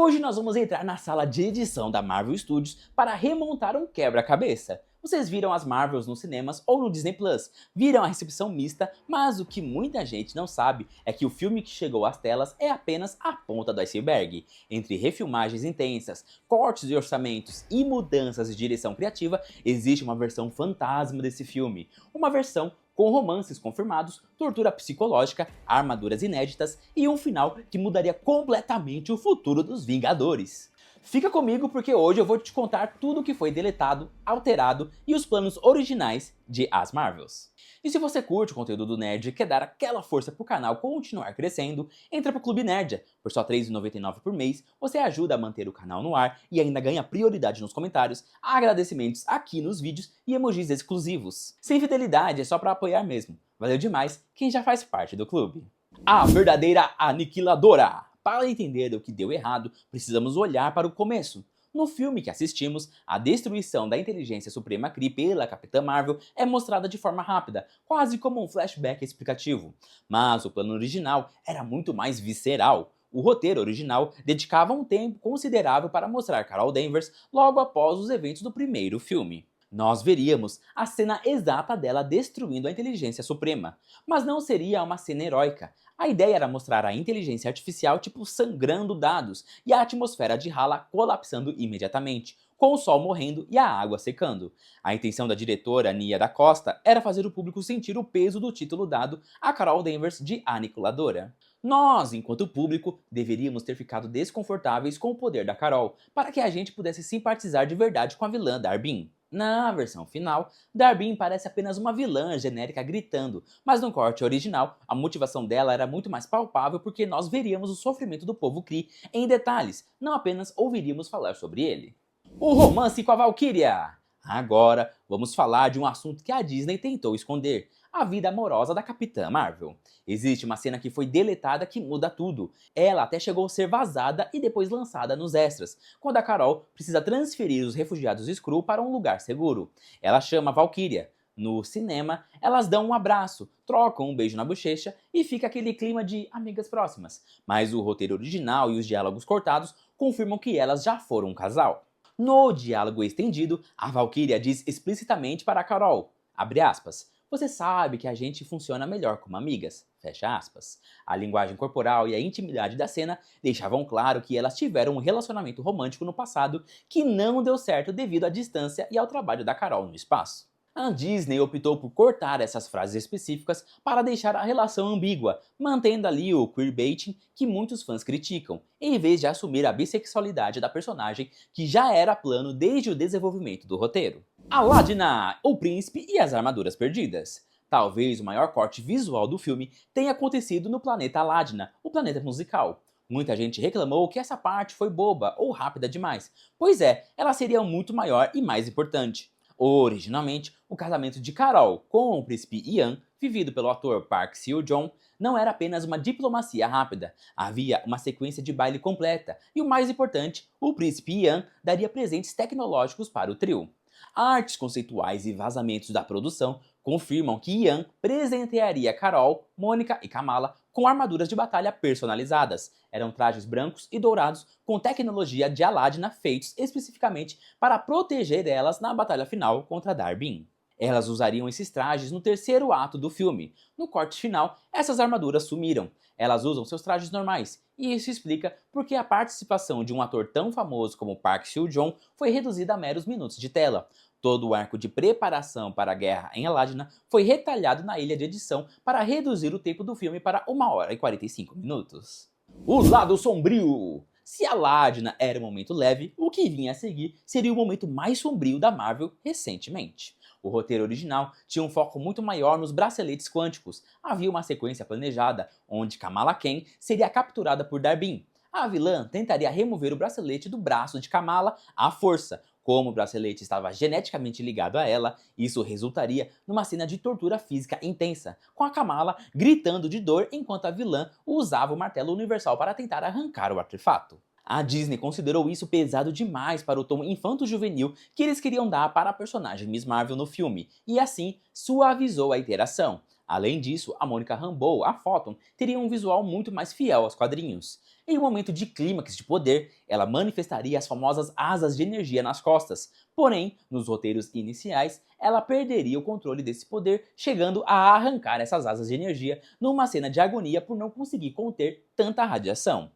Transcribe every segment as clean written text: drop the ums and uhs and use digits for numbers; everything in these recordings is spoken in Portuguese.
Hoje nós vamos entrar na sala de edição da Marvel Studios para remontar um quebra-cabeça. Vocês viram as Marvels nos cinemas ou no Disney Plus, viram a recepção mista, mas o que muita gente não sabe é que o filme que chegou às telas é apenas a ponta do iceberg. Entre refilmagens intensas, cortes de orçamentos e mudanças de direção criativa, existe uma versão fantasma desse filme. Uma versão com romances confirmados, tortura psicológica, armaduras inéditas e um final que mudaria completamente o futuro dos Vingadores. Fica comigo porque hoje eu vou te contar tudo o que foi deletado, alterado e os planos originais de As Marvels. E se você curte o conteúdo do Nerd e quer dar aquela força pro canal continuar crescendo, entra pro Clube Nerd. Por só R$ 3,99 por mês, você ajuda a manter o canal no ar e ainda ganha prioridade nos comentários, agradecimentos aqui nos vídeos e emojis exclusivos. Sem fidelidade, é só pra apoiar mesmo. Valeu demais quem já faz parte do clube. A verdadeira aniquiladora! Para entender o que deu errado, precisamos olhar para o começo. No filme que assistimos, a destruição da inteligência suprema Kree pela Capitã Marvel é mostrada de forma rápida, quase como um flashback explicativo. Mas o plano original era muito mais visceral. O roteiro original dedicava um tempo considerável para mostrar Carol Danvers logo após os eventos do primeiro filme. Nós veríamos a cena exata dela destruindo a inteligência suprema, mas não seria uma cena heróica. A ideia era mostrar a inteligência artificial tipo sangrando dados e a atmosfera de Hala colapsando imediatamente, com o sol morrendo e a água secando. A intenção da diretora Nia da Costa era fazer o público sentir o peso do título dado a Carol Danvers de Aniquiladora. Nós, enquanto público, deveríamos ter ficado desconfortáveis com o poder da Carol, para que a gente pudesse simpatizar de verdade com a vilã Dar-Benn. Na versão final, Dar-Benn parece apenas uma vilã genérica gritando, mas no corte original, a motivação dela era muito mais palpável porque nós veríamos o sofrimento do povo Kree em detalhes, não apenas ouviríamos falar sobre ele. O romance com a Valkyria! Agora, vamos falar de um assunto que a Disney tentou esconder, a vida amorosa da Capitã Marvel. Existe uma cena que foi deletada que muda tudo. Ela até chegou a ser vazada e depois lançada nos extras, quando a Carol precisa transferir os refugiados Skrull para um lugar seguro. Ela chama a Valkyria. No cinema, elas dão um abraço, trocam um beijo na bochecha e fica aquele clima de amigas próximas. Mas o roteiro original e os diálogos cortados confirmam que elas já foram um casal. No diálogo estendido, a Valkyria diz explicitamente para a Carol, abre aspas, você sabe que a gente funciona melhor como amigas, fecha aspas. A linguagem corporal e a intimidade da cena deixavam claro que elas tiveram um relacionamento romântico no passado que não deu certo devido à distância e ao trabalho da Carol no espaço. A Disney optou por cortar essas frases específicas para deixar a relação ambígua, mantendo ali o queerbaiting que muitos fãs criticam, em vez de assumir a bissexualidade da personagem que já era plano desde o desenvolvimento do roteiro. Aladna, o príncipe e as armaduras perdidas. Talvez o maior corte visual do filme tenha acontecido no planeta Aladna, o planeta musical. Muita gente reclamou que essa parte foi boba ou rápida demais. Pois é, ela seria muito maior e mais importante. Originalmente, o casamento de Carol com o príncipe Ian, vivido pelo ator Park Seo-joon, não era apenas uma diplomacia rápida, havia uma sequência de baile completa e o mais importante, o príncipe Ian daria presentes tecnológicos para o trio. Artes conceituais e vazamentos da produção confirmam que Ian presentearia Carol, Mônica e Kamala com armaduras de batalha personalizadas. Eram trajes brancos e dourados com tecnologia de Aladna feitos especificamente para proteger elas na batalha final contra Dar-Benn. Elas usariam esses trajes no terceiro ato do filme. No corte final, essas armaduras sumiram. Elas usam seus trajes normais, e isso explica porque a participação de um ator tão famoso como Park Seo-joon foi reduzida a meros minutos de tela. Todo o arco de preparação para a guerra em Aladna foi retalhado na ilha de edição para reduzir o tempo do filme para 1 hora e 45 minutos. O lado sombrio! Se Aladna era um momento leve, o que vinha a seguir seria o momento mais sombrio da Marvel recentemente. O roteiro original tinha um foco muito maior nos braceletes quânticos. Havia uma sequência planejada, onde Kamala Khan seria capturada por Dar-Benn. A vilã tentaria remover o bracelete do braço de Kamala à força. Como o bracelete estava geneticamente ligado a ela, isso resultaria numa cena de tortura física intensa, com a Kamala gritando de dor enquanto a vilã usava o martelo universal para tentar arrancar o artefato. A Disney considerou isso pesado demais para o tom infanto-juvenil que eles queriam dar para a personagem Miss Marvel no filme, e assim suavizou a interação. Além disso, a Monica Rambeau, a Photon, teria um visual muito mais fiel aos quadrinhos. Em um momento de clímax de poder, ela manifestaria as famosas asas de energia nas costas. Porém, nos roteiros iniciais, ela perderia o controle desse poder, chegando a arrancar essas asas de energia numa cena de agonia por não conseguir conter tanta radiação.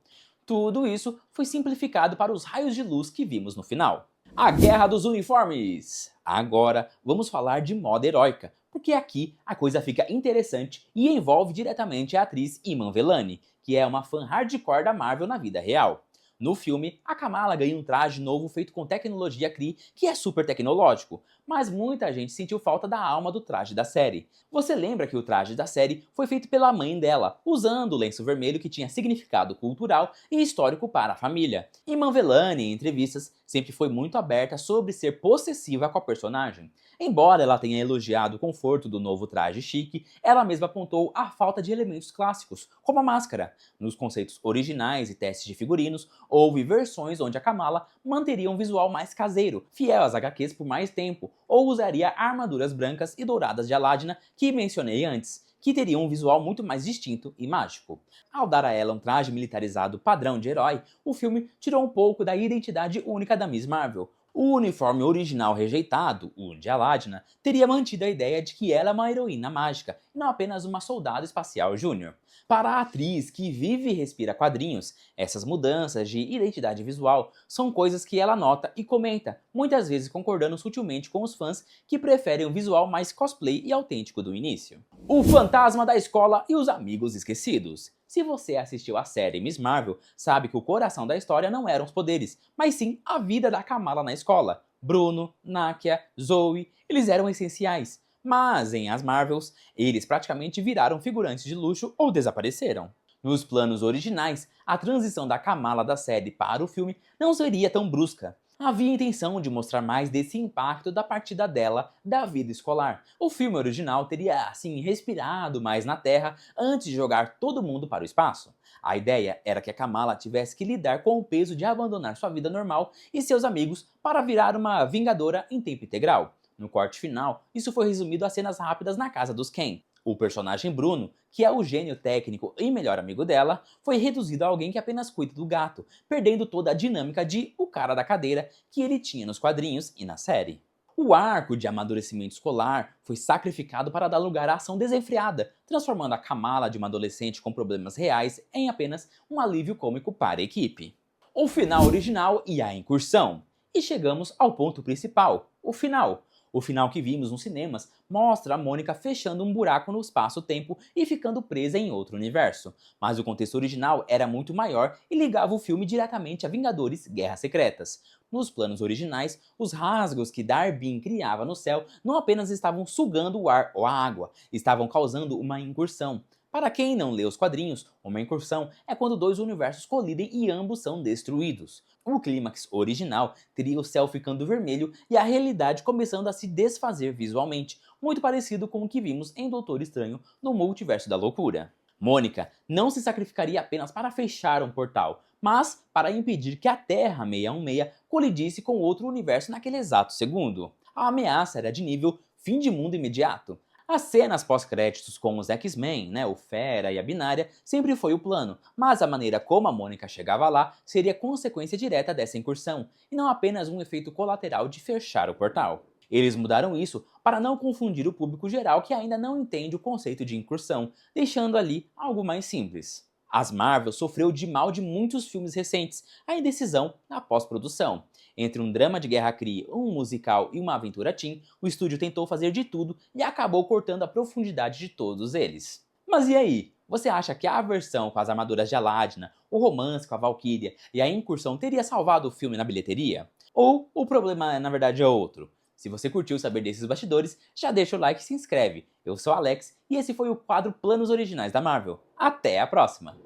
Tudo isso foi simplificado para os raios de luz que vimos no final. A Guerra dos Uniformes! Agora vamos falar de moda heróica, porque aqui a coisa fica interessante e envolve diretamente a atriz Iman Vellani, que é uma fã hardcore da Marvel na vida real. No filme, a Kamala ganha um traje novo feito com tecnologia Kree, que é super tecnológico, mas muita gente sentiu falta da alma do traje da série. Você lembra que o traje da série foi feito pela mãe dela, usando o lenço vermelho que tinha significado cultural e histórico para a família. Iman Vellani, em entrevistas, sempre foi muito aberta sobre ser possessiva com a personagem. Embora ela tenha elogiado o conforto do novo traje chique, ela mesma apontou a falta de elementos clássicos, como a máscara. Nos conceitos originais e testes de figurinos, houve versões onde a Kamala manteria um visual mais caseiro, fiel às HQs por mais tempo, ou usaria armaduras brancas e douradas de Aladna que mencionei antes, que teriam um visual muito mais distinto e mágico. Ao dar a ela um traje militarizado padrão de herói, o filme tirou um pouco da identidade única da Miss Marvel. O uniforme original rejeitado, o de Aladna, teria mantido a ideia de que ela é uma heroína mágica e não apenas uma soldado espacial júnior. Para a atriz que vive e respira quadrinhos, essas mudanças de identidade visual são coisas que ela nota e comenta, muitas vezes concordando sutilmente com os fãs que preferem o visual mais cosplay e autêntico do início. O Fantasma da Escola e os Amigos Esquecidos. Se você assistiu à série Miss Marvel, sabe que o coração da história não eram os poderes, mas sim a vida da Kamala na escola. Bruno, Nakia, Zoe, eles eram essenciais. Mas em As Marvels, eles praticamente viraram figurantes de luxo ou desapareceram. Nos planos originais, a transição da Kamala da série para o filme não seria tão brusca. Havia a intenção de mostrar mais desse impacto da partida dela da vida escolar. O filme original teria, assim, respirado mais na Terra antes de jogar todo mundo para o espaço. A ideia era que a Kamala tivesse que lidar com o peso de abandonar sua vida normal e seus amigos para virar uma vingadora em tempo integral. No corte final, isso foi resumido a cenas rápidas na casa dos Ken. O personagem Bruno, que é o gênio técnico e melhor amigo dela, foi reduzido a alguém que apenas cuida do gato, perdendo toda a dinâmica de o cara da cadeira que ele tinha nos quadrinhos e na série. O arco de amadurecimento escolar foi sacrificado para dar lugar à ação desenfreada, transformando a Kamala de uma adolescente com problemas reais em apenas um alívio cômico para a equipe. O final original e a incursão. E chegamos ao ponto principal, o final. O final que vimos nos cinemas mostra a Mônica fechando um buraco no espaço-tempo e ficando presa em outro universo. Mas o contexto original era muito maior e ligava o filme diretamente a Vingadores Guerras Secretas. Nos planos originais, os rasgos que Dar-Benn criava no céu não apenas estavam sugando o ar ou a água, estavam causando uma incursão. Para quem não lê os quadrinhos, uma incursão é quando dois universos colidem e ambos são destruídos. O clímax original teria o céu ficando vermelho e a realidade começando a se desfazer visualmente, muito parecido com o que vimos em Doutor Estranho no Multiverso da Loucura. Mônica não se sacrificaria apenas para fechar um portal, mas para impedir que a Terra 616 colidisse com outro universo naquele exato segundo. A ameaça era de nível fim de mundo imediato. As cenas pós-créditos com os X-Men, o Fera e a Binária, sempre foi o plano, mas a maneira como a Mônica chegava lá seria consequência direta dessa incursão, e não apenas um efeito colateral de fechar o portal. Eles mudaram isso para não confundir o público geral que ainda não entende o conceito de incursão, deixando ali algo mais simples. As Marvel sofreu de mal de muitos filmes recentes, a indecisão na pós-produção. Entre um drama de guerra Kree, um musical e uma aventura teen, o estúdio tentou fazer de tudo e acabou cortando a profundidade de todos eles. Mas e aí? Você acha que a versão com as armaduras de Aladna, o romance com a Valkyria e a incursão teria salvado o filme na bilheteria? Ou o problema na verdade é outro? Se você curtiu saber desses bastidores, já deixa o like e se inscreve. Eu sou o Alex e esse foi o quadro Planos Originais da Marvel. Até a próxima!